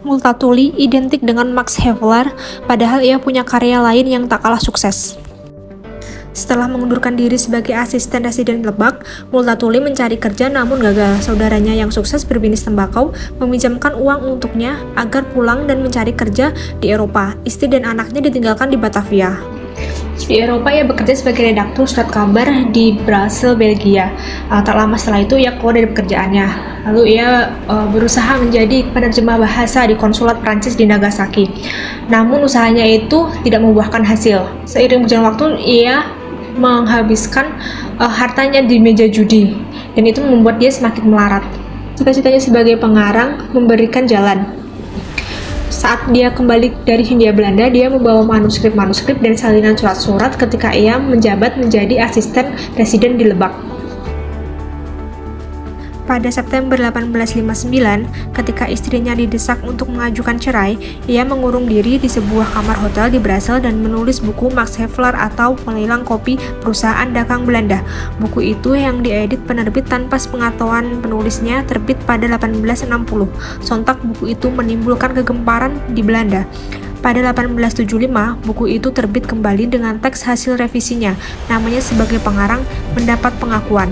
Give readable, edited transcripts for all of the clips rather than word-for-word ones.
Multatuli identik dengan Max Havelaar, padahal ia punya karya lain yang tak kalah sukses. Setelah mengundurkan diri sebagai asisten residen Lebak, Multatuli mencari kerja namun gagal. Saudaranya yang sukses berbisnis tembakau meminjamkan uang untuknya agar pulang dan mencari kerja di Eropa. Istri dan anaknya ditinggalkan di Batavia. Di Eropa, ia bekerja sebagai redaktur surat kabar di Brussels, Belgia. Tak lama setelah itu, ia keluar dari pekerjaannya. Lalu ia berusaha menjadi penerjemah bahasa di konsulat Prancis di Nagasaki. Namun usahanya itu tidak membuahkan hasil. Seiring berjalan waktu, ia menghabiskan hartanya di meja judi, dan itu membuat dia semakin melarat. Cita-citanya sebagai pengarang memberikan jalan. Saat dia kembali dari Hindia Belanda, dia membawa manuskrip-manuskrip dan salinan surat-surat ketika ia menjabat menjadi asisten residen di Lebak. Pada September 1859, ketika istrinya didesak untuk mengajukan cerai, ia mengurung diri di sebuah kamar hotel di Brussels dan menulis buku Max Havelaar atau Pelelang Kopi Perusahaan Dagang Belanda. Buku itu yang diedit penerbit tanpa sepengetahuan penulisnya terbit pada 1860. Sontak buku itu menimbulkan kegemparan di Belanda. Pada 1875, buku itu terbit kembali dengan teks hasil revisinya. Namanya sebagai pengarang mendapat pengakuan.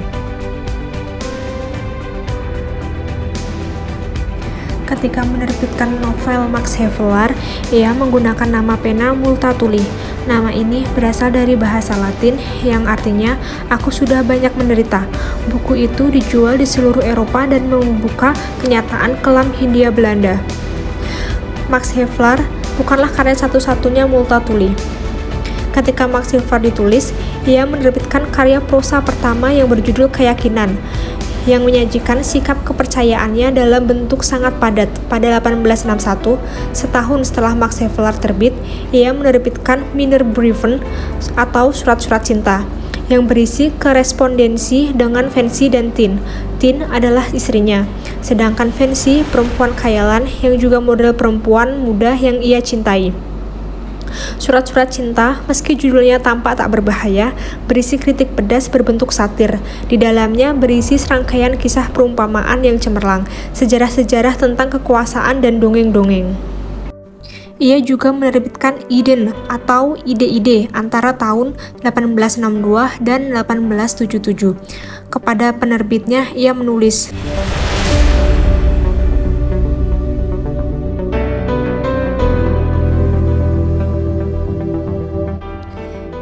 Ketika menerbitkan novel Max Havelaar, ia menggunakan nama pena Multatuli. Nama ini berasal dari bahasa Latin yang artinya "aku sudah banyak menderita". Buku itu dijual di seluruh Eropa dan membuka kenyataan kelam Hindia Belanda. Max Havelaar bukanlah karya satu-satunya Multatuli. Ketika Max Havelaar ditulis, ia menerbitkan karya prosa pertama yang berjudul Keyakinan, yang menyajikan sikap kepercayaannya dalam bentuk sangat padat. Pada 1861, setahun setelah Max Havelaar terbit, ia menerbitkan Minnebrieven atau surat-surat cinta, yang berisi korespondensi dengan Fancy dan Tin. Tin adalah istrinya, sedangkan Fancy perempuan khayalan yang juga model perempuan muda yang ia cintai. Surat-surat cinta, meski judulnya tampak tak berbahaya, berisi kritik pedas berbentuk satir. Di dalamnya berisi serangkaian kisah perumpamaan yang cemerlang, sejarah-sejarah tentang kekuasaan dan dongeng-dongeng. Ia juga menerbitkan Iden atau Ide-ide antara tahun 1862 dan 1877. Kepada penerbitnya, ia menulis,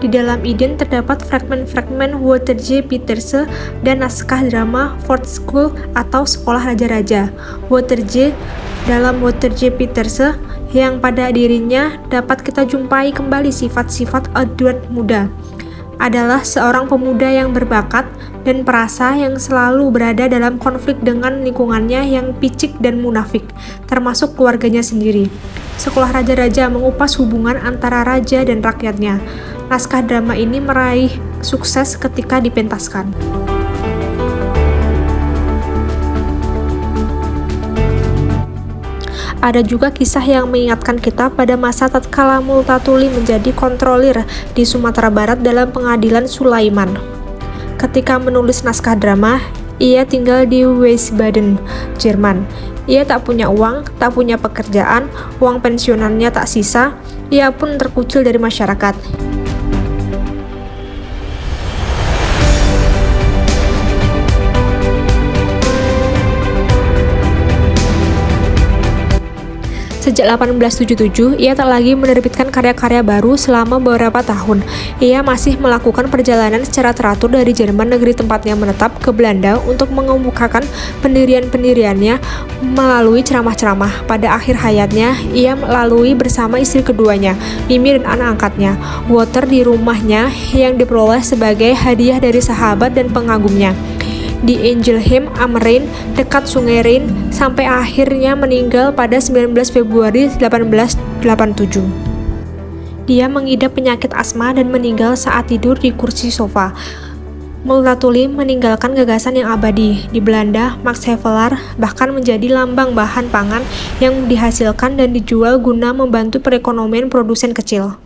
di dalam Iden terdapat fragmen-fragmen Walter J. Peterse dan naskah drama Fort School atau Sekolah Raja-Raja. Dalam Walter J. Peterse, yang pada dirinya dapat kita jumpai kembali sifat-sifat Edward muda, adalah seorang pemuda yang berbakat dan perasa yang selalu berada dalam konflik dengan lingkungannya yang picik dan munafik, termasuk keluarganya sendiri. Sekolah Raja-Raja mengupas hubungan antara raja dan rakyatnya. Naskah drama ini meraih sukses ketika dipentaskan. Ada juga kisah yang mengingatkan kita pada masa tatkala Multatuli menjadi kontrolir di Sumatera Barat dalam pengadilan Sulaiman. Ketika menulis naskah drama, ia tinggal di Wiesbaden, Jerman. Ia tak punya uang, tak punya pekerjaan, uang pensiunannya tak sisa, ia pun terkucil dari masyarakat. Sejak 1877, ia tak lagi menerbitkan karya-karya baru selama beberapa tahun. Ia masih melakukan perjalanan secara teratur dari Jerman, negeri tempatnya menetap, ke Belanda untuk mengemukakan pendirian-pendiriannya melalui ceramah-ceramah. Pada akhir hayatnya, ia melalui bersama istri keduanya, Mimi dan anak angkatnya, Walter, di rumahnya yang diperoleh sebagai hadiah dari sahabat dan pengagumnya di Ingelheim am Rhein, dekat Sungai Rhine, sampai akhirnya meninggal pada 19 Februari 1887. Dia mengidap penyakit asma dan meninggal saat tidur di kursi sofa. Multatuli meninggalkan gagasan yang abadi. Di Belanda, Max Havelaar bahkan menjadi lambang bahan pangan yang dihasilkan dan dijual guna membantu perekonomian produsen kecil.